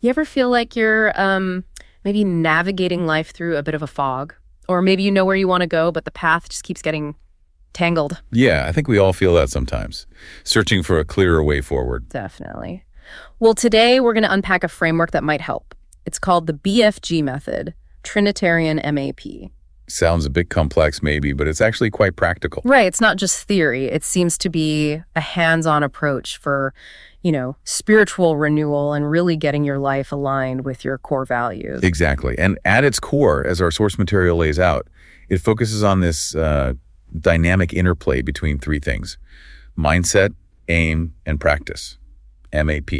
You ever feel like you're maybe navigating life through a bit of a fog? Or maybe you know where you want to go, but the path just keeps getting tangled. Yeah, I think we all feel that sometimes, searching for a clearer way forward. Definitely. Well, today we're going to unpack a framework that might help. It's called the BFG Method Trinitarian MAP. Sounds a bit complex maybe, but it's actually quite practical. Right. It's not just theory. It seems to be a hands-on approach for, spiritual renewal and really getting your life aligned with your core values. Exactly. And at its core, as our source material lays out, it focuses on this dynamic interplay between three things: mindset, aim, and practice. MAP.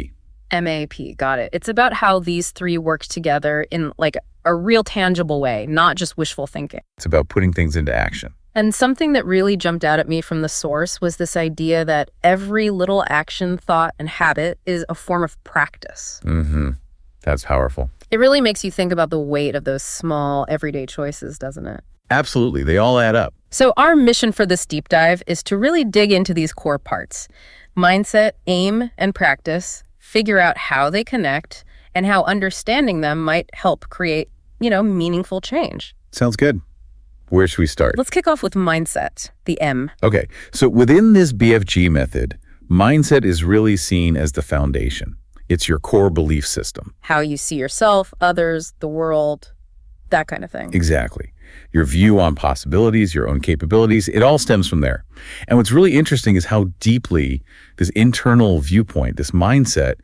MAP, got it. It's about how these three work together in like a real tangible way, not just wishful thinking. It's about putting things into action. And something that really jumped out at me from the source was this idea that every little action, thought, and habit is a form of practice. That's powerful. It really makes you think about the weight of those small, everyday choices, doesn't it? Absolutely. They all add up. So our mission for this deep dive is to really dig into these core parts: mindset, aim, and practice, figure out how they connect, and how understanding them might help create, meaningful change. Sounds good. Where should we start? Let's kick off with mindset, the M. Okay, so within this BFG method, mindset is really seen as the foundation. It's your core belief system. How you see yourself, others, the world, that kind of thing. Exactly. Your view on possibilities, your own capabilities, it all stems from there. And what's really interesting is how deeply this internal viewpoint, this mindset,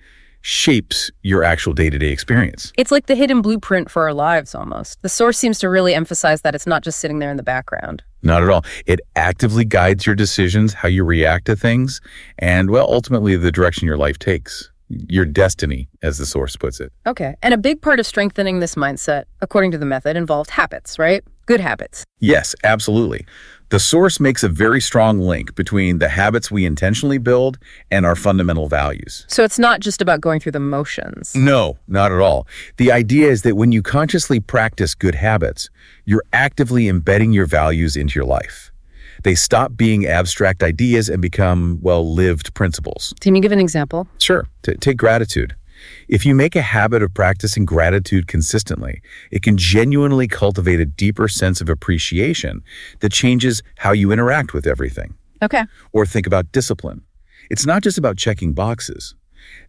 shapes your actual day-to-day experience. It's like the hidden blueprint for our lives almost. The source seems to really emphasize that it's not just sitting there in the background. Not at all. It actively guides your decisions, how you react to things, and, well, ultimately the direction your life takes. Your destiny, as the source puts it. Okay. And a big part of strengthening this mindset, according to the method, involved habits, right? Good habits. Yes, absolutely. The source makes a very strong link between the habits we intentionally build and our fundamental values. So it's not just about going through the motions. No, not at all. The idea is that when you consciously practice good habits, you're actively embedding your values into your life. They stop being abstract ideas and become, well, lived principles. Can you give an example? Sure. Take gratitude. If you make a habit of practicing gratitude consistently, it can genuinely cultivate a deeper sense of appreciation that changes how you interact with everything. Okay. Or think about discipline. It's not just about checking boxes.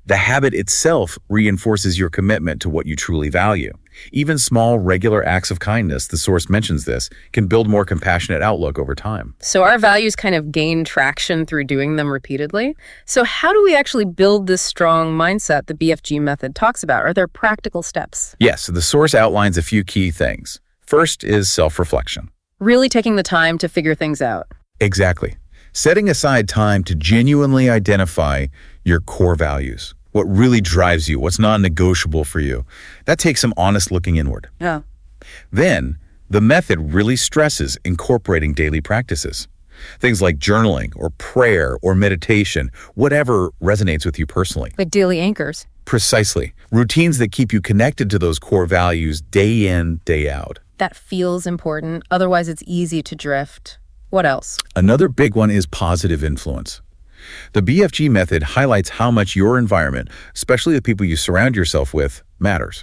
The habit itself reinforces your commitment to what you truly value. Even small, regular acts of kindness, the source mentions this, can build more compassionate outlook over time. So our values kind of gain traction through doing them repeatedly. So how do we actually build this strong mindset the BFG method talks about? Are there practical steps? Yes, the source outlines a few key things. First is self-reflection. Really taking the time to figure things out. Exactly. Setting aside time to genuinely identify your core values, what really drives you, what's non-negotiable for you. That takes some honest looking inward. Yeah. Then, the method really stresses incorporating daily practices. Things like journaling or prayer or meditation, whatever resonates with you personally. Like daily anchors. Precisely. Routines that keep you connected to those core values day in, day out. That feels important. Otherwise, it's easy to drift. What else? Another big one is positive influence. The BFG method highlights how much your environment, especially the people you surround yourself with, matters.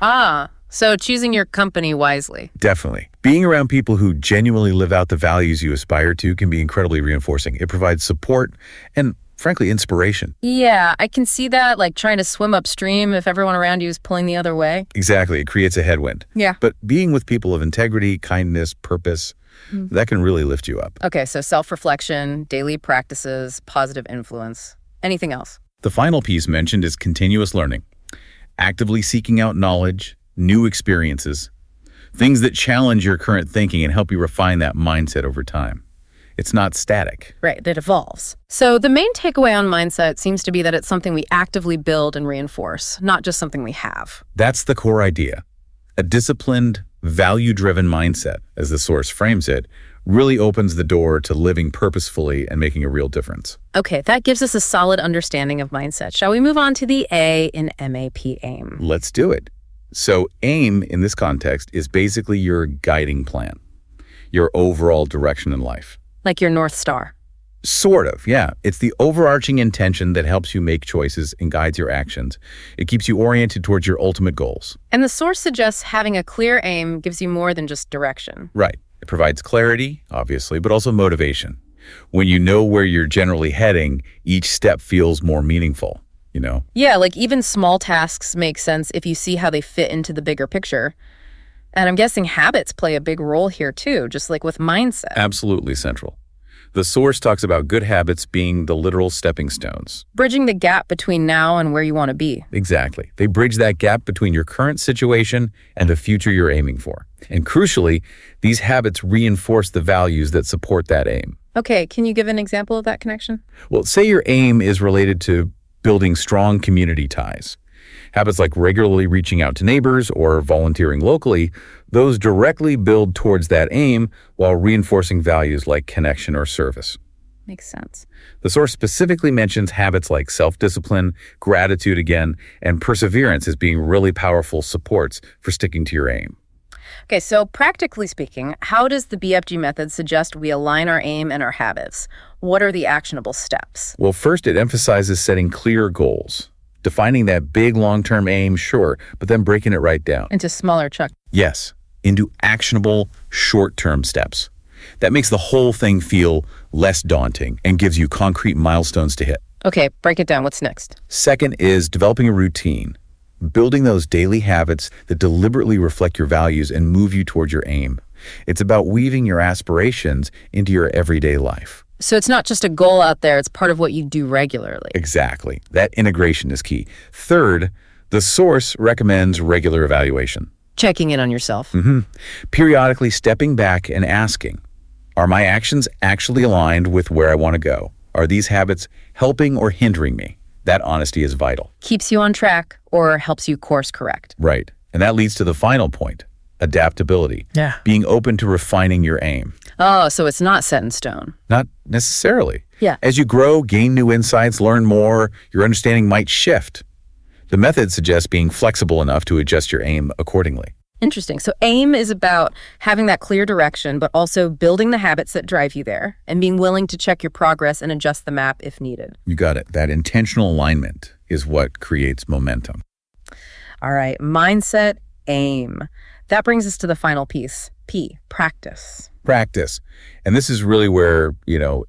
So choosing your company wisely. Definitely. Being around people who genuinely live out the values you aspire to can be incredibly reinforcing. It provides support and, frankly, inspiration. Yeah, I can see that, like trying to swim upstream if everyone around you is pulling the other way. Exactly. It creates a headwind. Yeah. But being with people of integrity, kindness, purpose, that can really lift you up. Okay, so self-reflection, daily practices, positive influence. Anything else? The final piece mentioned is continuous learning. Actively seeking out knowledge, new experiences, things that challenge your current thinking and help you refine that mindset over time. It's not static. Right, it evolves. So the main takeaway on mindset seems to be that it's something we actively build and reinforce, not just something we have. That's the core idea. A disciplined, value-driven mindset, as the source frames it, really opens the door to living purposefully and making a real difference. Okay, that gives us a solid understanding of mindset. Shall we move on to the A in MAP, aim? Let's do it. So aim, in this context, is basically your guiding plan, your overall direction in life. Like your North Star. Sort of, yeah. It's the overarching intention that helps you make choices and guides your actions. It keeps you oriented towards your ultimate goals. And the source suggests having a clear aim gives you more than just direction. Right. It provides clarity, obviously, but also motivation. When you know where you're generally heading, each step feels more meaningful, you know? Yeah, like even small tasks make sense if you see how they fit into the bigger picture. And I'm guessing habits play a big role here too, just like with mindset. Absolutely central. The source talks about good habits being the literal stepping stones. Bridging the gap between now and where you want to be. Exactly. They bridge that gap between your current situation and the future you're aiming for. And crucially, these habits reinforce the values that support that aim. Okay, can you give an example of that connection? Well, say your aim is related to building strong community ties. Habits like regularly reaching out to neighbors or volunteering locally, those directly build towards that aim while reinforcing values like connection or service. Makes sense. The source specifically mentions habits like self-discipline, gratitude again, and perseverance as being really powerful supports for sticking to your aim. Okay, so practically speaking, how does the BFG method suggest we align our aim and our habits? What are the actionable steps? Well, first, it emphasizes setting clear goals. Defining that big long-term aim, sure, but then breaking it right down. Into smaller chunks. Yes, into actionable short-term steps. That makes the whole thing feel less daunting and gives you concrete milestones to hit. Okay, break it down. What's next? Second is developing a routine. Building those daily habits that deliberately reflect your values and move you toward your aim. It's about weaving your aspirations into your everyday life. So it's not just a goal out there, it's part of what you do regularly. Exactly. That integration is key. Third, the source recommends regular evaluation. Checking in on yourself. Periodically stepping back and asking, are my actions actually aligned with where I want to go? Are these habits helping or hindering me? That honesty is vital. Keeps you on track or helps you course correct. Right. And that leads to the final point, adaptability. Yeah. Being open to refining your aim. Oh, so it's not set in stone. Not necessarily. Yeah. As you grow, gain new insights, learn more, your understanding might shift. The method suggests being flexible enough to adjust your aim accordingly. Interesting. So aim is about having that clear direction, but also building the habits that drive you there and being willing to check your progress and adjust the map if needed. You got it. That intentional alignment is what creates momentum. All right. Mindset, aim. That brings us to the final piece. P, practice. Practice. And this is really where,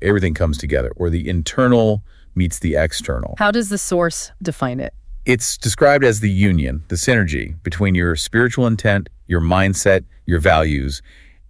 everything comes together, where the internal meets the external. How does the source define it? It's described as the union, the synergy between your spiritual intent, your mindset, your values,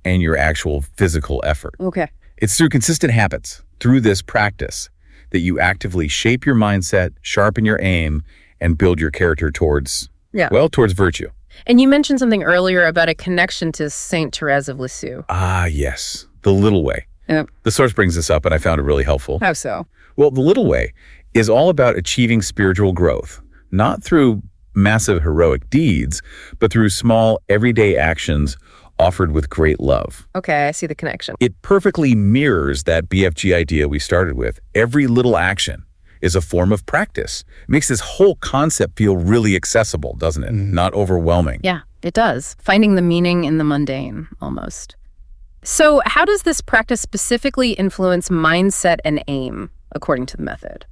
and your actual physical effort. Okay. It's through consistent habits, through this practice, that you actively shape your mindset, sharpen your aim, and build your character towards virtue. And you mentioned something earlier about a connection to Saint Therese of Lisieux. Ah, yes. The little way. Yep. The source brings this up, and I found it really helpful. How so? Well, the little way is all about achieving spiritual growth, not through massive heroic deeds, but through small, everyday actions offered with great love. Okay, I see the connection. It perfectly mirrors that BFG idea we started with. Every little action is a form of practice. It makes this whole concept feel really accessible, doesn't it? Not overwhelming. Yeah, it does. Finding the meaning in the mundane, almost. So how does this practice specifically influence mindset and aim, according to the method?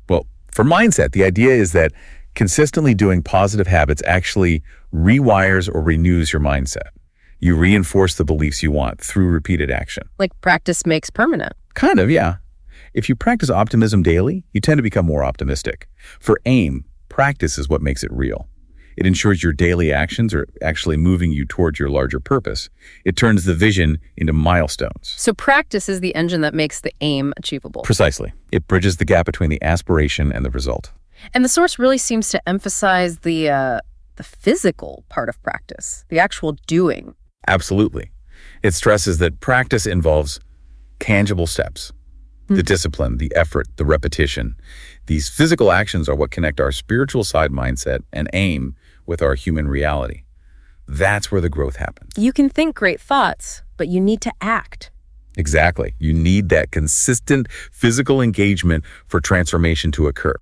Well, for mindset, the idea is that consistently doing positive habits actually rewires or renews your mindset. You reinforce the beliefs you want through repeated action. Like practice makes permanent. Kind of, yeah. If you practice optimism daily, you tend to become more optimistic. For aim, practice is what makes it real. It ensures your daily actions are actually moving you towards your larger purpose. It turns the vision into milestones. So practice is the engine that makes the aim achievable. Precisely. It bridges the gap between the aspiration and the result. And the source really seems to emphasize the physical part of practice, the actual doing. Absolutely. It stresses that practice involves tangible steps. The discipline, the effort, the repetition. These physical actions are what connect our spiritual side mindset and aim with our human reality. That's where the growth happens. You can think great thoughts, but you need to act. Exactly. You need that consistent physical engagement for transformation to occur.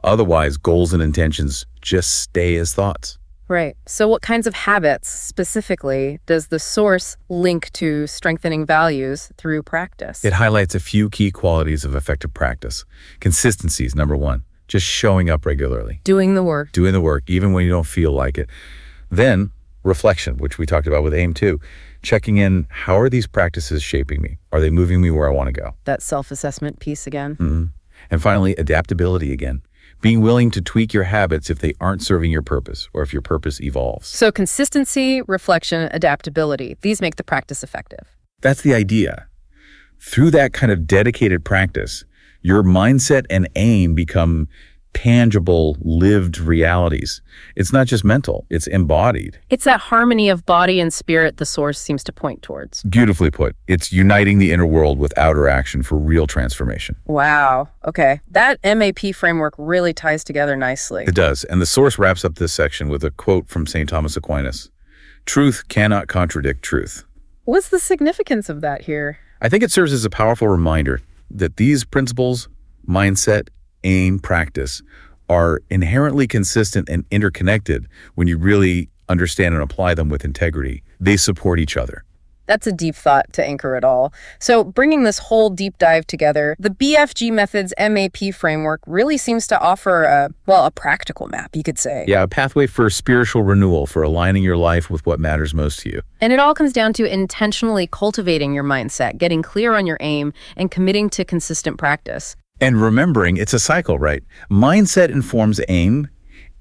Otherwise, goals and intentions just stay as thoughts. Right. So what kinds of habits specifically does the source link to strengthening values through practice? It highlights a few key qualities of effective practice. Consistency is number one, just showing up regularly. Doing the work. Doing the work, even when you don't feel like it. Then, reflection, which we talked about with AIM too. Checking in, how are these practices shaping me? Are they moving me where I want to go? That self-assessment piece again. And finally, adaptability again. Being willing to tweak your habits if they aren't serving your purpose or if your purpose evolves. So consistency, reflection, adaptability, these make the practice effective. That's the idea. Through that kind of dedicated practice, your mindset and aim become tangible, lived realities. It's not just mental, it's embodied. It's that harmony of body and spirit the source seems to point towards. Beautifully put. It's uniting the inner world with outer action for real transformation. Wow. Okay. That MAP framework really ties together nicely. It does. And the source wraps up this section with a quote from St. Thomas Aquinas. Truth cannot contradict truth. What's the significance of that here? I think it serves as a powerful reminder that these principles, mindset, aim, practice, are inherently consistent and interconnected when you really understand and apply them with integrity. They support each other. That's a deep thought to anchor it all. So bringing this whole deep dive together, the BFG Method's MAP framework really seems to offer a practical map, you could say. Yeah, a pathway for spiritual renewal, for aligning your life with what matters most to you. And it all comes down to intentionally cultivating your mindset, getting clear on your aim, and committing to consistent practice. And remembering it's a cycle, right? Mindset informs aim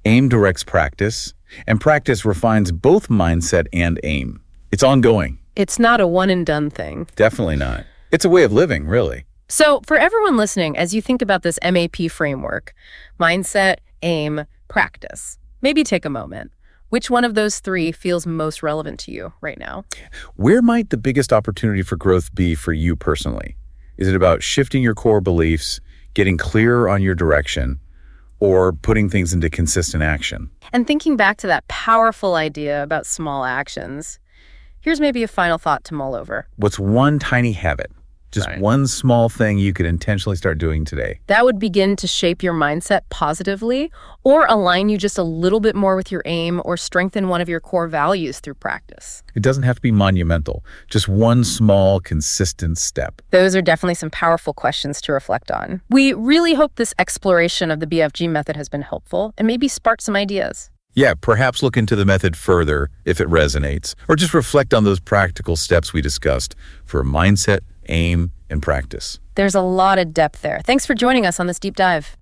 directs practice, and practice refines both mindset and aim. It's ongoing. It's not a one-and-done thing. Definitely not. It's a way of living, really. So for everyone listening, as you think about this MAP framework, mindset, aim, practice, maybe take a moment. Which one of those three feels most relevant to you right now? Where might the biggest opportunity for growth be for you personally? Is it about shifting your core beliefs, getting clearer on your direction, or putting things into consistent action? And thinking back to that powerful idea about small actions, here's maybe a final thought to mull over. What's one tiny habit, just one small thing you could intentionally start doing today? That would begin to shape your mindset positively or align you just a little bit more with your aim or strengthen one of your core values through practice. It doesn't have to be monumental, just one small, consistent step. Those are definitely some powerful questions to reflect on. We really hope this exploration of the BFG method has been helpful and maybe sparked some ideas. Yeah, perhaps look into the method further if it resonates, or just reflect on those practical steps we discussed for mindset, aim, and practice. There's a lot of depth there. Thanks for joining us on this deep dive.